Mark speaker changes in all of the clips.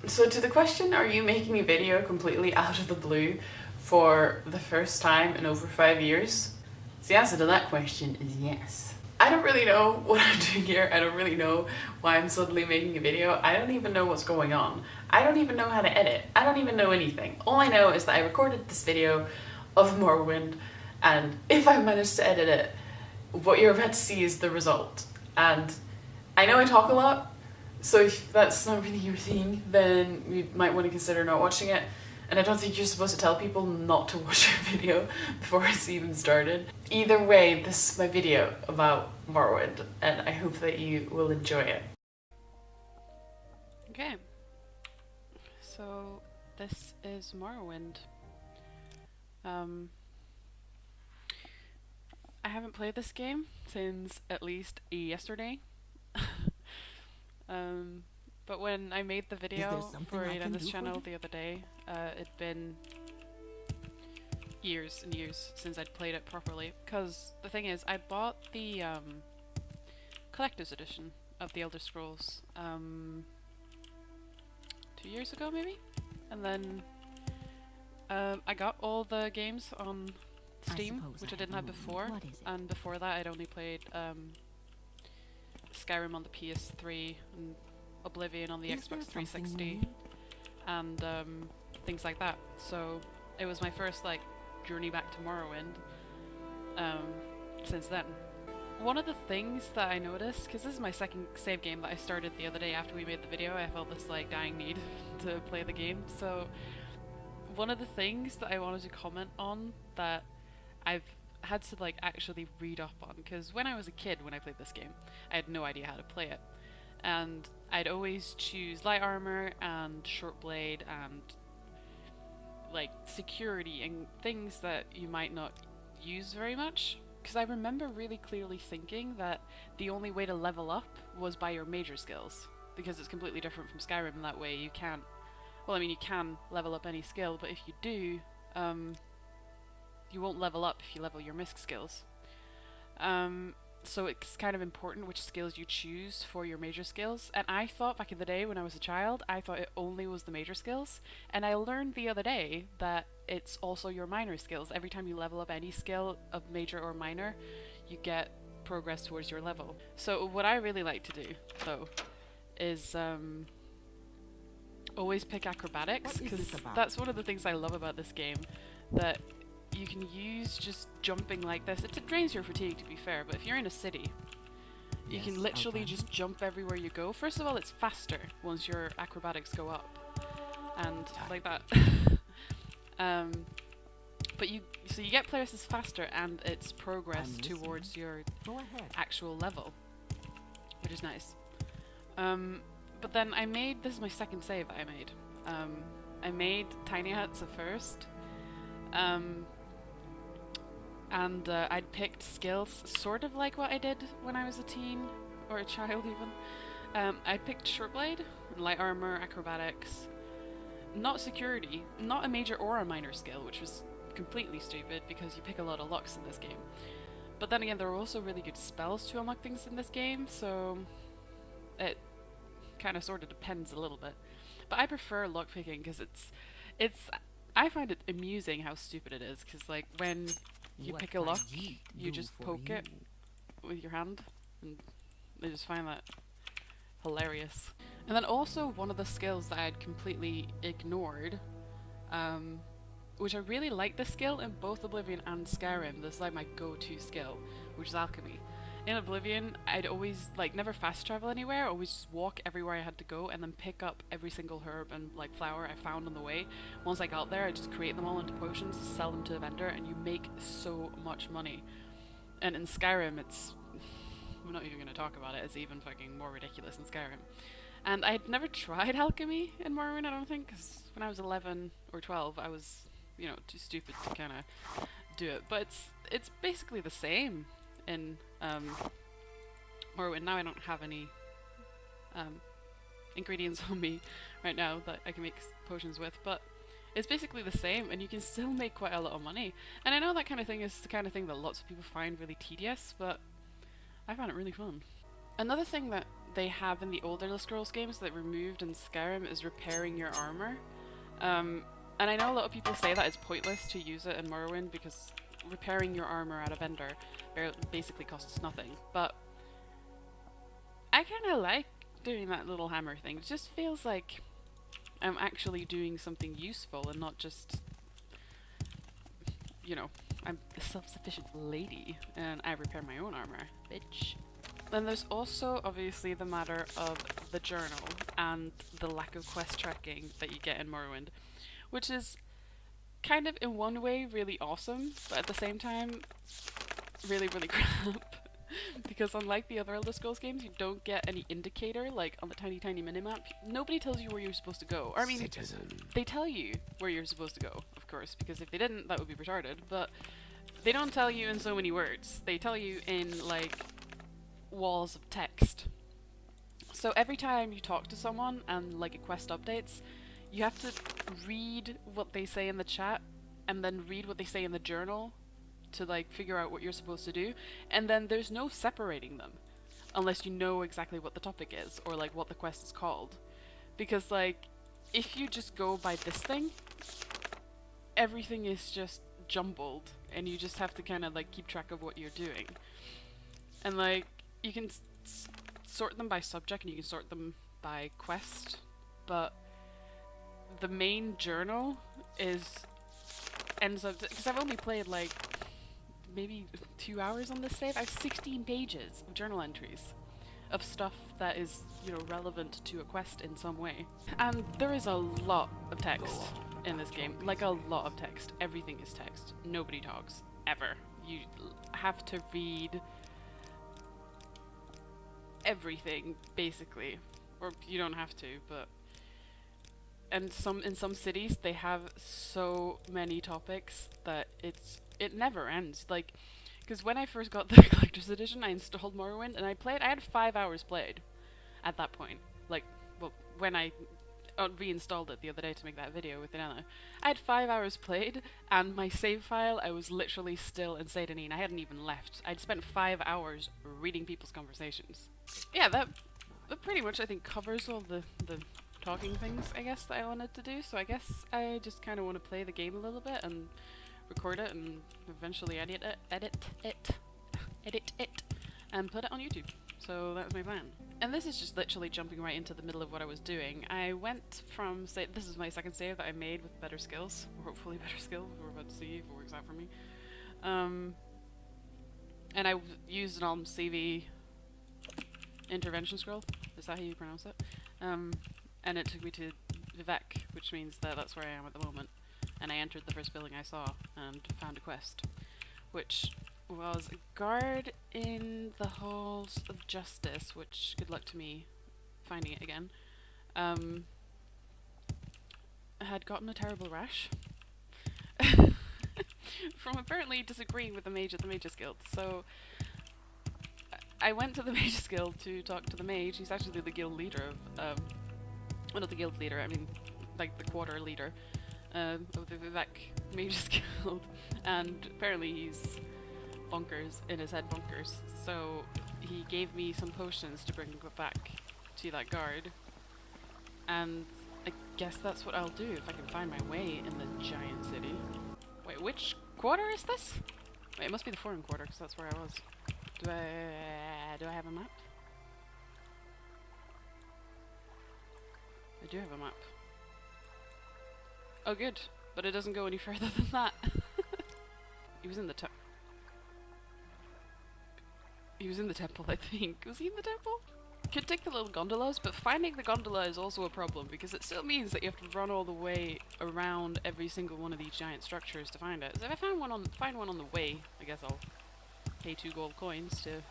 Speaker 1: So to the question, are you making a video completely out of the blue for the first time in over 5 years? The answer to that question is yes. I don't really know what I'm doing here. I don't really know why I'm suddenly making a video. I don't even know what's going on. I don't even know how to edit. I don't even know anything. All I know is that I recorded this video of Morrowind, and if I manage to edit it, what you're about to see is the result. And I know I talk a lot, so if that's not really your thing, then you might want to consider not watching it. And I don't think you're supposed to tell people not to watch a video before it's even started. Either way, this is my video about Morrowind, and I hope that you will enjoy it.
Speaker 2: Okay, so this is Morrowind. I haven't played this game since at least yesterday. But when I made the video for this channel the other day, it'd been years and years since I'd played it properly. Because the thing is, I bought the collector's edition of the Elder Scrolls 2 years ago maybe? And then I got all the games on Steam, which I didn't have before, and before that I'd only played Skyrim on the PS3 and Oblivion on the Xbox 360 and things like that. So it was my first like journey back to Morrowind since then. One of the things that I noticed, because this is my second save game that I started the other day after we made the video, I felt this like dying need to play the game. So one of the things that I wanted to comment on that I've had to like actually read up on, because when I was a kid when I played this game I had no idea how to play it, and I'd always choose light armor and short blade and like security and things that you might not use very much, because I remember really clearly thinking that the only way to level up was by your major skills, because it's completely different from Skyrim in that way. You can't, well I mean you can level up any skill, but if you do, you won't level up if you level your misc skills. So it's kind of important which skills you choose for your major skills, and I thought back in the day when I was a child, I thought it only was the major skills, and I learned the other day that it's also your minor skills. Every time you level up any skill of major or minor, you get progress towards your level. So what I really like to do, though, is always pick acrobatics, because that's one of the things I love about this game, that you can use just jumping like this. It drains your fatigue, to be fair, but if you're in a city, you can literally just jump everywhere you go. First of all, it's faster once your acrobatics go up, and like that. But so you get places faster, and it's progress towards your actual level, which is nice. But then I made, this is my second save that I made. I made tiny huts at first. And I'd picked skills sort of like what I did when I was a teen, or a child even. I picked short blade, light armor, acrobatics, not security, not a major or a minor skill, which was completely stupid because you pick a lot of locks in this game. But then again, there are also really good spells to unlock things in this game, so it kind of sort of depends a little bit. But I prefer lockpicking because I find it amusing how stupid it is, because like when you pick a lock, you just poke it with your hand, and I just find that hilarious. And then also one of the skills that I had completely ignored, which I really like this skill in both Oblivion and Skyrim. This is like my go-to skill, which is alchemy. In Oblivion, I'd always like never fast travel anywhere, always just walk everywhere I had to go and then pick up every single herb and like flower I found on the way. Once I got there, I just create them all into potions, sell them to a vendor, and you make so much money. And in Skyrim, I'm not even going to talk about it, it's even fucking more ridiculous in Skyrim. And I'd never tried alchemy in Morrowind, I don't think, because when I was 11 or 12, I was, you know, too stupid to kind of do it. But it's basically the same in Morrowind. Now I don't have any ingredients on me right now that I can make potions with, but it's basically the same, and you can still make quite a lot of money. And I know that kind of thing is the kind of thing that lots of people find really tedious, but I found it really fun. Another thing that they have in the older Elder Scrolls games that removed in Skyrim is repairing your armor. And I know a lot of people say that it's pointless to use it in Morrowind because repairing your armor at a vendor basically costs nothing. But I kind of like doing that little hammer thing. It just feels like I'm actually doing something useful and not just, you know, I'm a self-sufficient lady and I repair my own armor, bitch. Then there's also obviously the matter of the journal and the lack of quest tracking that you get in Morrowind, which is kind of in one way really awesome, but at the same time really, really crap. Because unlike the other Elder Scrolls games, you don't get any indicator, like on the tiny minimap. Nobody tells you where you're supposed to go. Or, I mean, they tell you where you're supposed to go, of course, because if they didn't, that would be retarded, but they don't tell you in so many words. They tell you in, like, walls of text. So every time you talk to someone and, like, a quest updates, you have to read what they say in the chat and then read what they say in the journal to like figure out what you're supposed to do, and then there's no separating them unless you know exactly what the topic is or like what the quest is called, because like if you just go by this thing, everything is just jumbled and you just have to kind of like keep track of what you're doing. And like you can sort them by subject and you can sort them by quest, but the main journal ends up, because I've only played like maybe 2 hours on this save, I have 16 pages of journal entries of stuff that is, you know, relevant to a quest in some way. And there is a lot of text in this game, like a lot of text. Everything is text. Nobody talks, ever. You have to read everything, basically. Or you don't have to, but... And in some cities, they have so many topics that it never ends. Like, because when I first got the collector's edition, I installed Morrowind and I had 5 hours played at that point. Like, well, when I reinstalled it the other day to make that video with Anna, I had 5 hours played, and my save file, I was literally still in Saint Denis. I hadn't even left. I'd spent 5 hours reading people's conversations. Yeah, that pretty much, I think, covers all the talking things, I guess, that I wanted to do. So I guess I just kind of want to play the game a little bit and record it and eventually edit it and put it on YouTube. So that's my plan. And this is just literally jumping right into the middle of what I was doing. I went from, this is my second save that I made with better skills, or hopefully better skills. We're about to see if it works out for me. And I used an CV intervention scroll. Is that how you pronounce it? And it took me to Vivek, which means that that's where I am at the moment. And I entered the first building I saw and found a quest, which was a guard in the Halls of Justice, which, good luck to me finding it again. I had gotten a terrible rash from apparently disagreeing with the mage at the Mages Guild. So I went to the Mages Guild to talk to the mage. He's actually the guild leader of, well, not the guild leader, I mean, like the quarter leader of the Vivek Mages Guild. And apparently he's bonkers, in his head bonkers. So he gave me some potions to bring back to that guard. And I guess that's what I'll do if I can find my way in the giant city. Wait, which quarter is this? Wait, it must be the foreign quarter, because that's where I was. Do I have a map? I do have a map. Oh good, but it doesn't go any further than that. He was in the He was in the temple, I think. Was he in the temple? Could take the little gondolas, but finding the gondola is also a problem, because it still means that you have to run all the way around every single one of these giant structures to find it. So if I find one on the way, I guess I'll pay 2 gold coins to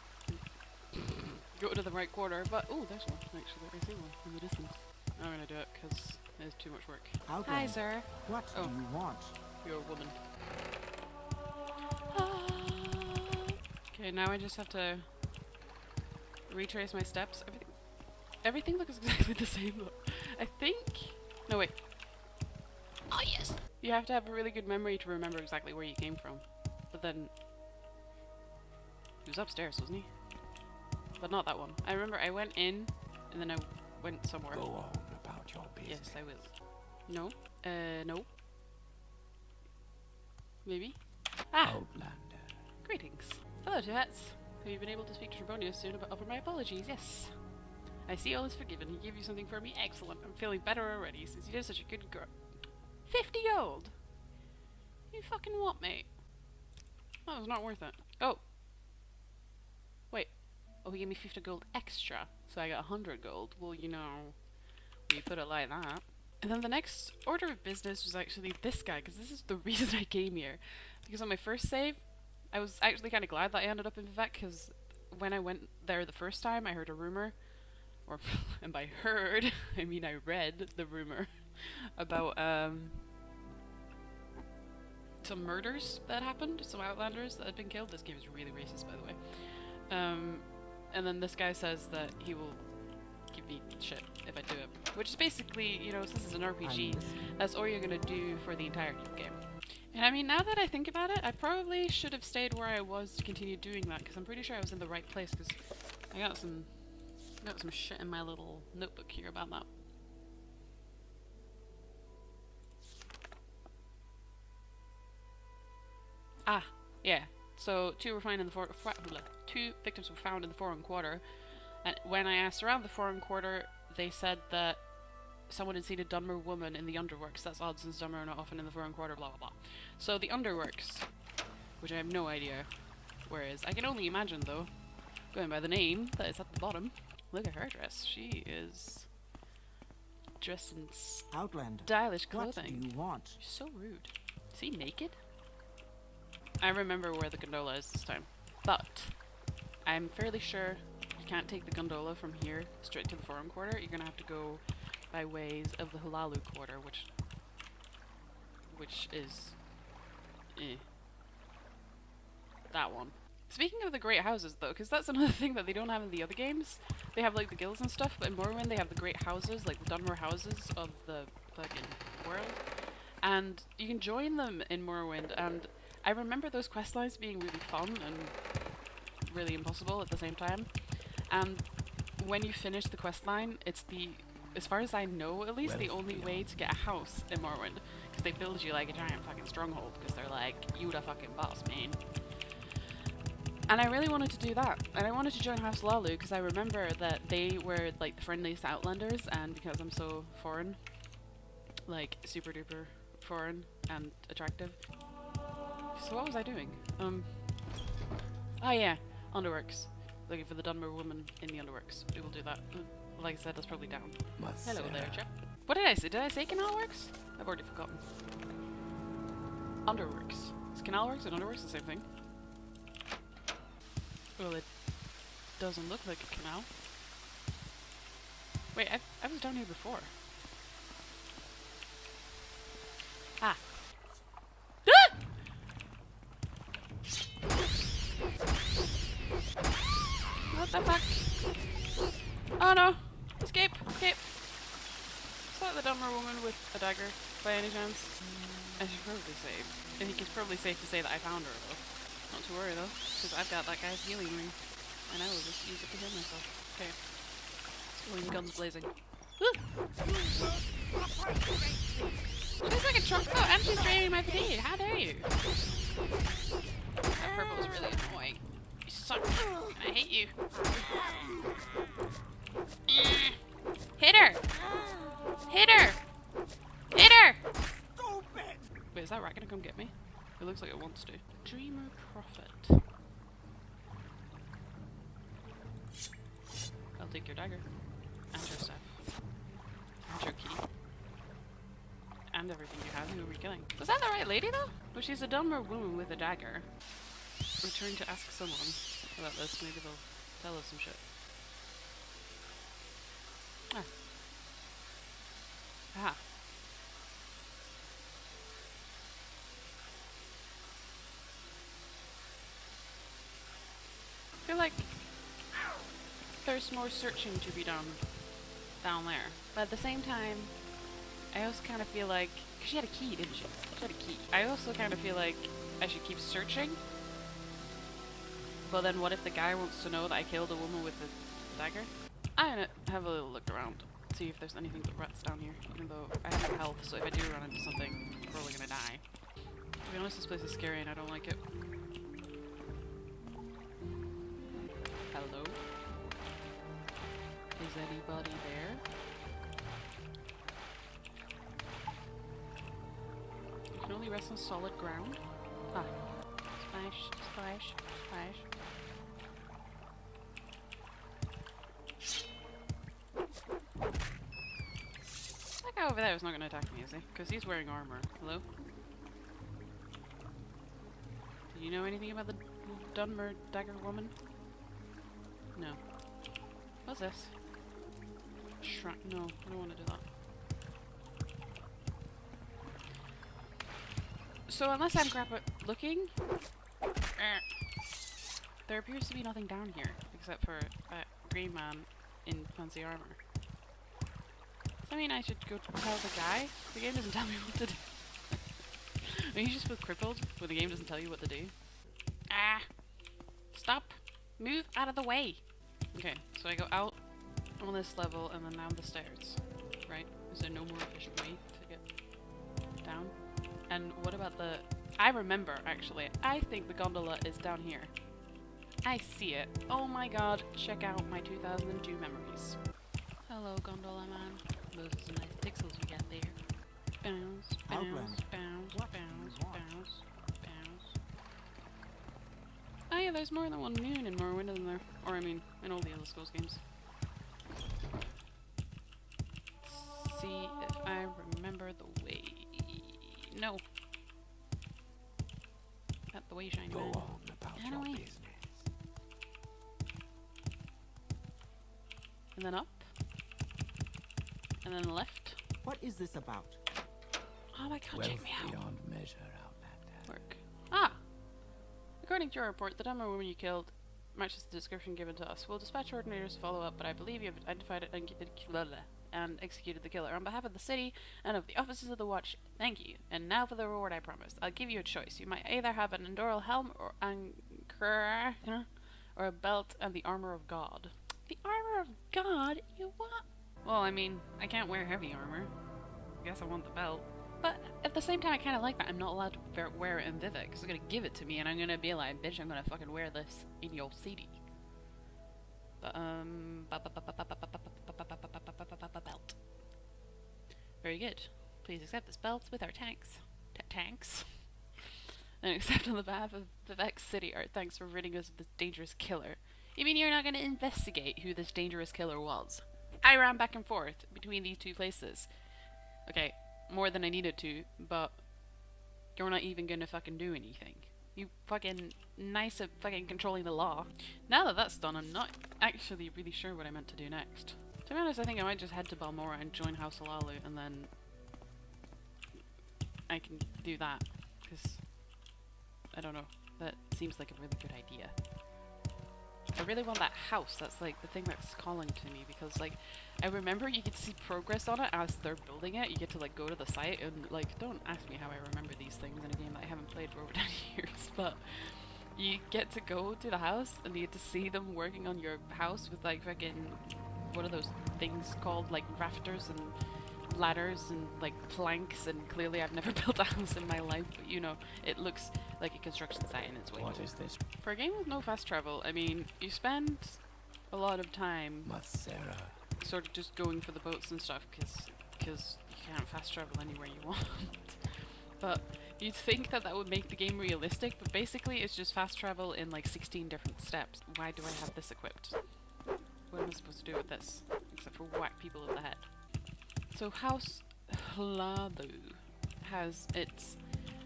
Speaker 2: go to the right quarter. But oh, there's one actually. I see one in the distance. I'm gonna do it because it's too much work. Hi, sir.
Speaker 3: What do you want?
Speaker 2: You're a woman. Okay, now I just have to retrace my steps. Everything looks exactly the same though. I think... No, wait. Oh, yes! You have to have a really good memory to remember exactly where you came from. But then... He was upstairs, wasn't he? but not that one. I remember I went in, and then I went somewhere.
Speaker 3: Go on about your business.
Speaker 2: Yes, I will. No. No. Maybe? Ah!
Speaker 3: Outlander.
Speaker 2: Greetings. Hello, Tourettes. Have you been able to speak to Trebonius soon about offer my apologies? Yes. I see all is forgiven. He gave you something for me? Excellent. I'm feeling better already since you did such a good girl. 50 gold! You fucking what, mate? That was not worth it. Oh. Wait. Oh, he gave me 50 gold extra, so I got 100 gold. Well, you know, when you put it like that. And then the next order of business was actually this guy, because this is the reason I came here. Because on my first save, I was actually kind of glad that I ended up in Vivek, because when I went there the first time, I heard a rumor, or, and by heard, I mean I read the rumor, about, some murders that happened, some Outlanders that had been killed. This game is really racist, by the way. And then this guy says that he will give me shit if I do it. Which is basically, you know, since this is an RPG, that's all you're gonna do for the entirety of the game. And I mean, now that I think about it, I probably should have stayed where I was to continue doing that, because I'm pretty sure I was in the right place, because I got some shit in my little notebook here about that. Ah, yeah. So two victims were found in the foreign quarter, and when I asked around the foreign quarter, they said that someone had seen a Dunmer woman in the underworks. That's odd since Dunmer are not often in the foreign quarter, blah blah blah. So the underworks, which I have no idea where is. I can only imagine though, going by the name that is at the bottom. Look at her dress. She is dressed in
Speaker 4: Outlander.
Speaker 2: stylish clothing.
Speaker 4: What do you want?
Speaker 2: She's so rude. Is he naked? I remember where the gondola is this time, but I'm fairly sure you can't take the gondola from here straight to the foreign quarter. You're gonna have to go by ways of the Halalu quarter, which is that one. Speaking of the great houses though, because that's another thing that they don't have in the other games. They have like the guilds and stuff, but in Morrowind they have the great houses, like the Dunmer houses of the fucking world, and you can join them in Morrowind. And I remember those questlines being really fun and really impossible at the same time. And when you finish the questline, it's the, as far as I know at least, the only way to get a house in Morrowind. Because they build you like a giant fucking stronghold, because they're like, you the fucking boss, man. And I really wanted to do that. And I wanted to join House Lalu, because I remember that they were like the friendliest Outlanders, and because I'm so foreign, like super duper foreign and attractive. So what was I doing? Oh yeah, Underworks. Looking for the Dunmer woman in the Underworks. We will do that. Like I said, that's probably down. Hello there, chap. What did I say? Did I say Canalworks? I've already forgotten. Underworks. Is Canalworks and Underworks the same thing? Well, it doesn't look like a canal. Wait, I was down here before. Ah! Ah! What the fuck? Oh no! Escape! Escape! Is that the Dunmer woman with a dagger, by any chance? I should probably say. I think it's probably safe to say that I found her, though. Not to worry, though, because I've got that guy's healing ring, and I will just use it to heal myself. Okay. When the gun's blazing. She's like a truck. Oh, and she's draining my fatigue. How dare you? That purple is really annoying. You suck. I hate you. Hit her! Hit her! Hit her! Wait, is that rat gonna come get me? It looks like it wants to. Dreamer Prophet. I'll take your dagger. And your staff. And your key. And everything you have. Who are we killing? Was that the right lady though? Well, she's a Dunmer woman with a dagger. Return to ask someone about this. Maybe they'll tell us some shit. Ah. Aha. I feel like there's more searching to be done down there. But at the same time, I also kind of feel like... Cause she had a key, didn't she? She had a key. I also kind of feel like I should keep searching. But then what if the guy wants to know that I killed a woman with a dagger? I'm gonna have a little look around, see if there's anything that rats down here, even though I have no health, so if I do run into something, I'm probably gonna die. To be honest, this place is scary and I don't like it. Hello? Is anybody there? You can only rest on solid ground. Ah. Splash, splash, splash. That guy over there is not going to attack me, is he? Because he's wearing armor. Hello? Do you know anything about the Dunmer dagger woman? No. What's this? No, I don't want to do that. So unless I'm crap at looking, there appears to be nothing down here except for that green man in fancy armor. Does that mean I should go tell the guy? The game doesn't tell me what to do. I mean, you just feel crippled when the game doesn't tell you what to do. Ah! Stop! Move out of the way! Okay, so I go out on this level and then down the stairs, right? Is there no more efficient way to get down? And what about the... I remember, actually. I think the gondola is down here. I see it. Oh my god, check out my 2002 memories. Hello, gondola man. Those are some nice pixels we got there. Bounce, bounce, bounce, bounce, bounce, bounce. Oh yeah, there's more than one moon in Morrowind, isn't there? Or I mean, in all the Elder Scrolls games. Let's see if I remember the way. No. Not the way, shine
Speaker 3: Go
Speaker 2: man.
Speaker 3: on about
Speaker 2: Run
Speaker 3: your
Speaker 2: away.
Speaker 3: business.
Speaker 2: And then up. And then left.
Speaker 4: What is this about?
Speaker 2: Oh my god,
Speaker 3: Wealth
Speaker 2: check me out.
Speaker 3: beyond measure, Outlander.
Speaker 2: Work. Ah! According to your report, the Dunmer woman you killed matches the description given to us. We'll dispatch coordinators to follow up, but I believe you have identified it and executed the killer. On behalf of the city and of the officers of the watch, thank you. And now for the reward I promised. I'll give you a choice. You might either have an Endoral helm or anchor, or a belt and the armor of God. The armor of God? You what? Well, I mean, I can't wear heavy armor. I guess I want the belt. But at the same time, I kind of like that I'm not allowed to wear it in Vivek, because they're going to give it to me, and I'm going to be like, bitch, I'm going to fucking wear this in your city. But, belt. Very good. Please accept this belt with our tanks. Tanks? And accept on the behalf of Vivek City our thanks for ridding us of this dangerous killer. You mean you're not going to investigate who this dangerous killer was? I ran back and forth between these two places. Okay, more than I needed to, but you're not even gonna fucking do anything. You fucking nice at fucking controlling the law. Now that that's done, I'm not actually really sure what I meant to do next. To be honest, I think I might just head to Balmora and join House Alalu, and then I can do that, because I don't know, that seems like a really good idea. I really want that house. That's like the thing that's calling to me, because like I remember you get to see progress on it as they're building it. You get to like go to the site and like, don't ask me how I remember these things in a game that I haven't played for over 10 years, but you get to go to the house and you get to see them working on your house with like fucking, what are those things called, like rafters and ladders and like planks, and clearly I've never built a house in my life, but you know, it looks like a construction site and it's way
Speaker 3: What
Speaker 2: cool.
Speaker 3: is this?
Speaker 2: For a game with no fast travel, I mean, you spend a lot of time
Speaker 3: Matsera.
Speaker 2: sort of just going for the boats and stuff, because you can't fast travel anywhere you want. But you'd think that that would make the game realistic, but basically it's just fast travel in like 16 different steps. Why do I have this equipped? What am I supposed to do with this? Except for whack people in the head. So House Hladu has its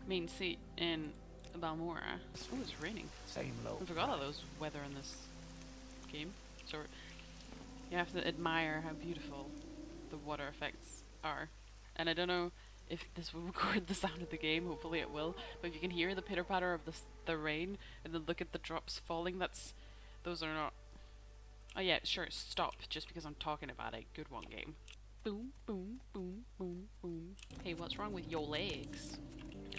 Speaker 2: main seat in Balmora. Oh, it's raining.
Speaker 3: Same low.
Speaker 2: I forgot all those weather in this game. So you have to admire how beautiful the water effects are. And I don't know if this will record the sound of the game, hopefully it will, but if you can hear the pitter patter of the rain and then look at the drops falling, those are not... Oh yeah, sure, stop, just because I'm talking about it. Good one, game. Boom, boom, boom, boom, boom. Hey, what's wrong with your legs?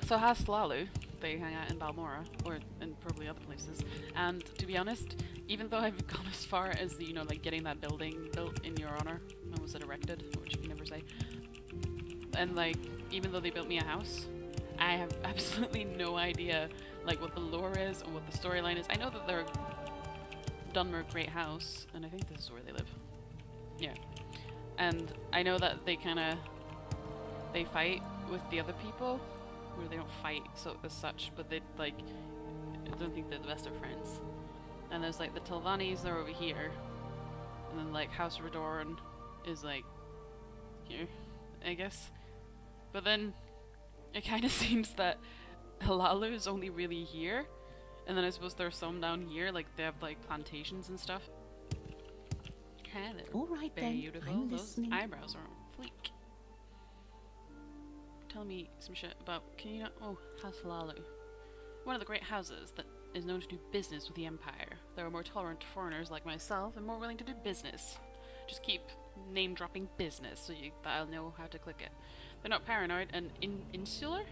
Speaker 2: So Haslalu they hang out in Balmora, or in probably other places. And to be honest, even though I've gone as far as, you know, like getting that building built in your honor, I almost said erected, which you can never say, and like, even though they built me a house, I have absolutely no idea like what the lore is or what the storyline is. I know that they're Dunmer Great House, and I think this is where they live. Yeah. And I know that they fight with the other people, or they don't fight so as such, but they like, I don't think they're the best of friends. And there's like the Tilvanis, they're over here, and then like House Redoran is like here, I guess. But then it kind of seems that Halalu is only really here, and then I suppose there's some down here, like they have like plantations and stuff. Hello.
Speaker 4: All right then,
Speaker 2: Beautiful.
Speaker 4: I'm
Speaker 2: Those
Speaker 4: listening.
Speaker 2: eyebrows are on fleek. Tell me some shit about, can you know, oh, House Halalu. One of the great houses that is known to do business with the Empire. They are more tolerant to foreigners like myself and more willing to do business. Just keep name dropping business so that I'll know how to click it. They're not paranoid and insular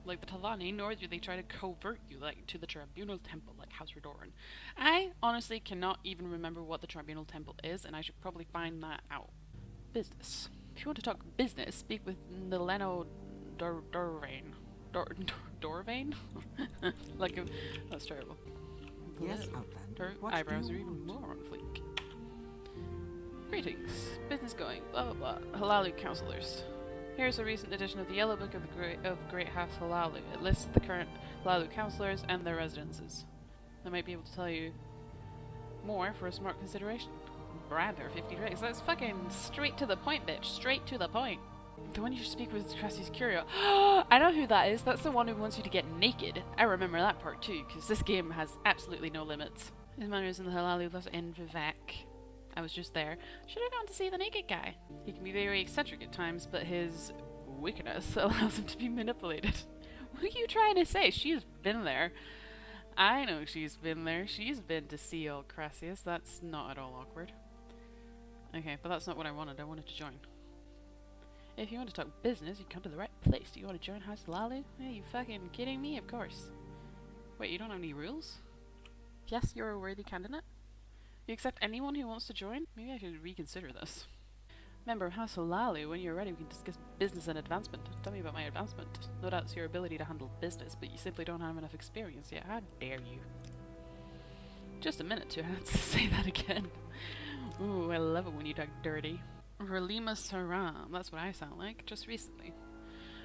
Speaker 2: like the Talani, nor do they try to covert you like to the Tribunal Temple like House Redoran. I honestly cannot even remember what the Tribunal Temple is, and I should probably find that out. Business. If you want to talk business, speak with Nileno Dorvain. Dorvain? Like a, that's terrible.
Speaker 4: Yes,
Speaker 2: Her
Speaker 4: Outlander. What
Speaker 2: eyebrows
Speaker 4: do
Speaker 2: are
Speaker 4: you
Speaker 2: even
Speaker 4: want?
Speaker 2: more on fleek. Greetings. Business going. Blah blah blah. Halalu counselors. Here's a recent edition of the Yellow Book of the Great House Halalu. It lists the current Halalu counselors and their residences. I might be able to tell you more for a smart consideration. Brother, 50 drakes. That's fucking straight to the point, bitch. Straight to the point. The one you should speak with is Crassius Curio. I know who that is. That's the one who wants you to get naked. I remember that part too, because this game has absolutely no limits. His manners in the Halalu plus in Vivek. I was just there. Should have gone to see the naked guy. He can be very eccentric at times, but his wickedness allows him to be manipulated. What are you trying to say? She's been there. I know she's been there. She's been to see old Crassius. That's not at all awkward. Okay, but that's not what I wanted. I wanted to join. If you want to talk business, you come to the right place. Do you want to join House Lalu? Are you fucking kidding me? Of course. Wait, you don't have any rules? Yes, you're a worthy candidate? You accept anyone who wants to join? Maybe I should reconsider this. Member of House Halalu, when you're ready we can discuss business and advancement. Tell me about my advancement. No doubt it's your ability to handle business, but you simply don't have enough experience yet. How dare you? Just a minute to have to say that again. Ooh, I love it when you talk dirty. Relima Saram, that's what I sound like, just recently.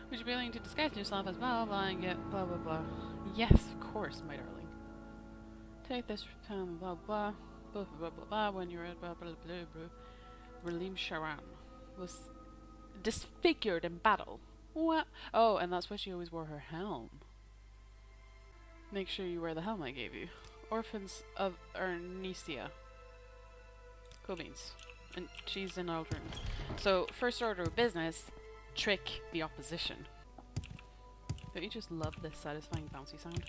Speaker 2: Would you be willing to disguise yourself as blah blah blah and get blah blah blah? Yes, of course, my darling. Take this blah blah blah. Blah, blah, blah, blah, when you're at blah, blah, blah, blah. Relim Sharan was disfigured in battle. What? Oh, and that's why she always wore her helm. Make sure you wear the helm I gave you. Orphans of Ernesia. Cool beans. And she's in Aldrin. So, first order of business, trick the opposition. Don't you just love this satisfying bouncy sound?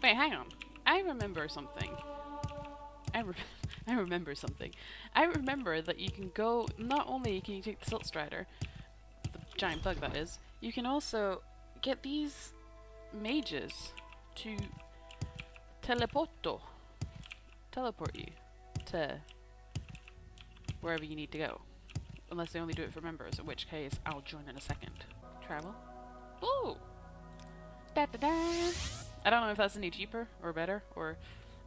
Speaker 2: Wait, hang on. I remember something. I remember something. I remember that you can go, not only can you take the Silt Strider, the giant bug that is, you can also get these mages to teleport you to wherever you need to go. Unless they only do it for members, in which case I'll join in a second. Travel. Ooh! Da da da! I don't know if that's any cheaper or better or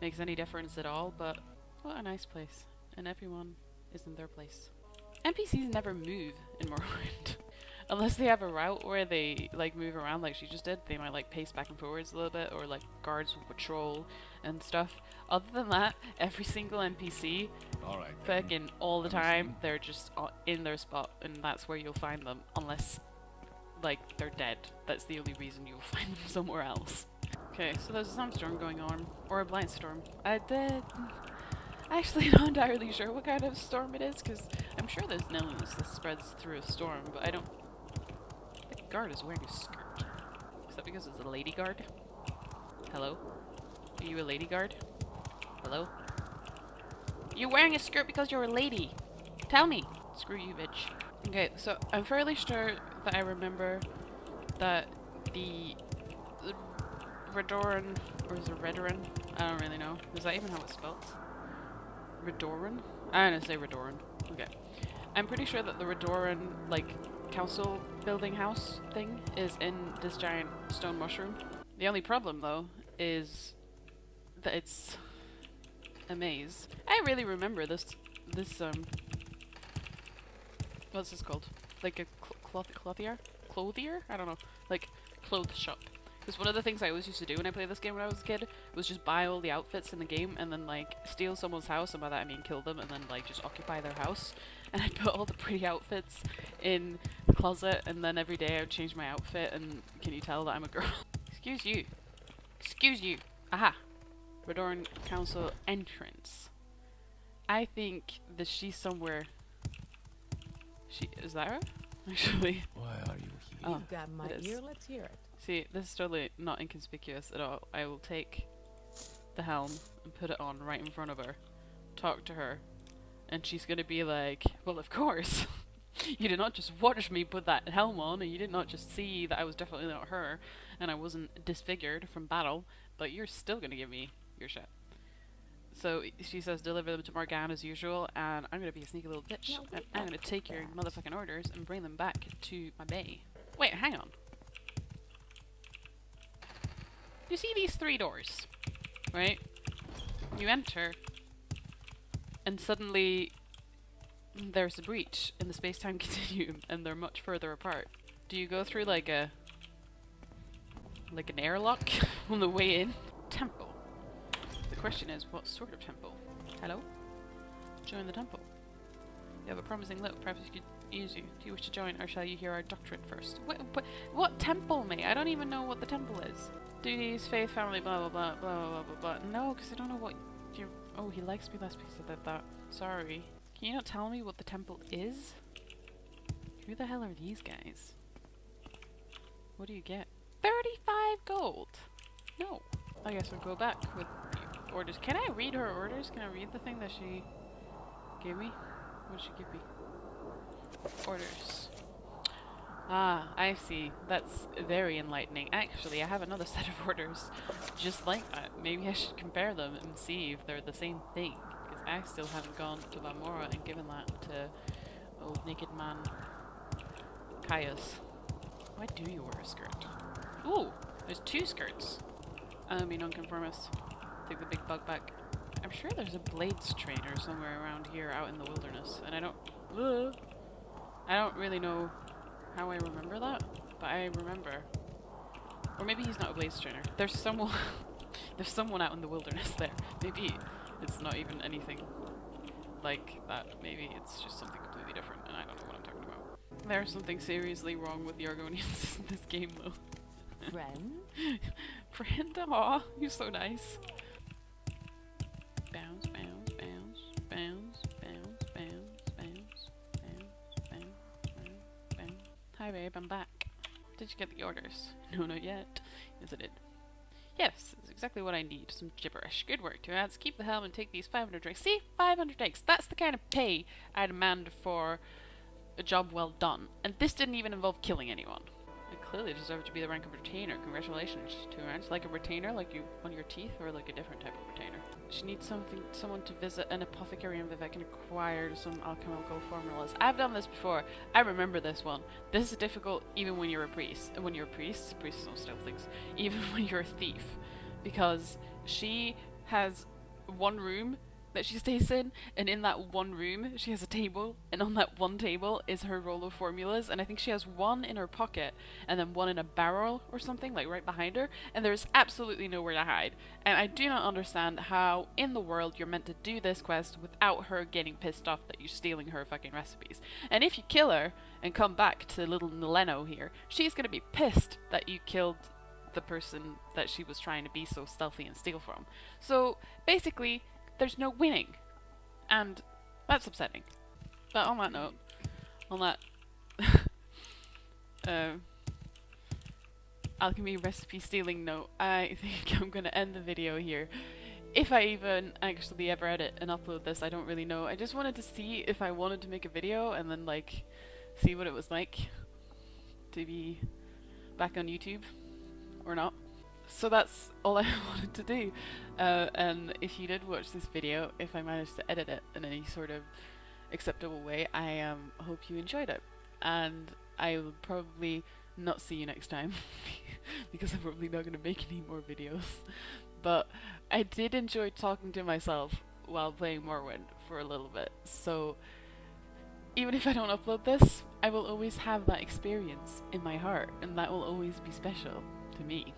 Speaker 2: makes any difference at all, but what a nice place. And everyone is in their place. NPCs never move in Morrowind. Unless they have a route where they like move around like she just did. They might like pace back and forwards a little bit, or like guards will patrol and stuff. Other than that, every single NPC, fucking all the time, they're just in their spot, and that's where you'll find them. Unless like they're dead. That's the only reason you'll find them somewhere else. Okay, so there's a sandstorm going on, or a blind storm. I'm actually not entirely sure what kind of storm it is, because I'm sure there's gnomes that spreads through a storm, but I don't... The guard is wearing a skirt. Is that because it's a lady guard? Hello? Are you a lady guard? Hello? You're wearing a skirt because you're a lady! Tell me! Screw you, bitch. Okay, so I'm fairly sure that I remember that the Redoran, or is it Redoran? I don't really know. Is that even how it's spelled? Redoran? I'm gonna say Redoran. Okay. I'm pretty sure that the Redoran, like, council building house thing is in this giant stone mushroom. The only problem, though, is that it's a maze. I really remember this, what's this called? Like a clothier? I don't know. Like, clothes shop. Because one of the things I always used to do when I played this game when I was a kid was just buy all the outfits in the game and then, like, steal someone's house, and by that I mean kill them, and then, like, just occupy their house. And I'd put all the pretty outfits in the closet, and then every day I would change my outfit, and can you tell that I'm a girl? Excuse you. Excuse you. Aha. Redoran Council entrance. I think that she's somewhere. Is that her? Actually.
Speaker 3: Why are you here?
Speaker 2: Oh,
Speaker 4: You've got my ear, let's hear it.
Speaker 2: See, this is totally not inconspicuous at all. I will take the helm and put it on right in front of her, talk to her, and she's gonna be like, well, of course. You did not just watch me put that helm on, and you did not just see that I was definitely not her, and I wasn't disfigured from battle, but you're still gonna give me your shit. So she says deliver them to Morgan as usual, and I'm gonna be a sneaky little bitch,
Speaker 4: No,
Speaker 2: and I'm gonna take your motherfucking orders and bring them back to my bay. Wait, hang on. You see these 3 doors, right? You enter, and suddenly there's a breach in the space-time continuum, and they're much further apart. Do you go through like an airlock on the way in? Temple. The question is, what sort of temple? Hello? Join the temple. You have a promising look. Perhaps you could use you. Do you wish to join, or shall you hear our doctrine first? What temple, mate? I don't even know what the temple is. Duties, faith, family, blah blah blah blah blah blah blah. No, because I don't know what you're. Oh, he likes me less because I did that. Sorry. Can you not tell me what the temple is? Who the hell are these guys? What do you get? 35 gold! No. I guess I'll go back with the orders. Can I read her orders? Can I read the thing that she gave me? What did she give me? Orders. Ah, I see. That's very enlightening. Actually, I have another set of orders just like that. Maybe I should compare them and see if they're the same thing. Because I still haven't gone to Valmora and given that to old naked man Caius. Why do you wear a skirt? Ooh, there's 2 skirts. I'm be nonconformist. Take the big bug back. I'm sure there's a blades trainer somewhere around here out in the wilderness, and I don't really know how I remember that, but I remember. Or maybe he's not a blades trainer. There's someone there's someone out in the wilderness there. Maybe it's not even anything like that. Maybe it's just something completely different, and I don't know what I'm talking about. There's something seriously wrong with the Argonians in this game, though.
Speaker 4: Friend?
Speaker 2: Friend? Aw, you're so nice. Bounce, bounce, bounce, bounce, bounce, bounce, bounce, bounce, bounce, bounce, bounce. Hi babe, I'm back. Did you get the orders? No, not yet. Yes, I did. Yes, it's exactly what I need. Some gibberish. Good work, 2 ads. Keep the helm and take these 500 drinks. See? 500 drinks. That's the kind of pay I demand for a job well done. And this didn't even involve killing anyone. I clearly deserve to be the rank of retainer. Congratulations, 2 rounds. Like a retainer, like you on your teeth, or like a different type of retainer? She needs someone to visit an apothecary in Vivek and acquire some alchemical formulas. I've done this before. I remember this one. This is difficult even when you're a priest. And when you're a priest, priests don't steal things. Even when you're a thief. Because she has one room that she stays in, and in that one room she has a table, and on that one table is her roll of formulas, and I think she has one in her pocket and then one in a barrel or something, like right behind her, and there's absolutely nowhere to hide. And I do not understand how in the world you're meant to do this quest without her getting pissed off that you're stealing her fucking recipes. And if you kill her and come back to little Nileno here, she's gonna be pissed that you killed the person that she was trying to be so stealthy and steal from. So basically there's no winning, and that's upsetting. But on that note, on that alchemy recipe stealing note, I think I'm gonna end the video here. If I even actually ever edit and upload this, I don't really know. I just wanted to see if I wanted to make a video and then like see what it was like to be back on YouTube or not. So that's all I wanted to do. And if you did watch this video, if I managed to edit it in any sort of acceptable way, I hope you enjoyed it. And I will probably not see you next time because I'm probably not going to make any more videos. But I did enjoy talking to myself while playing Morrowind for a little bit. So even if I don't upload this, I will always have that experience in my heart, and that will always be special to me.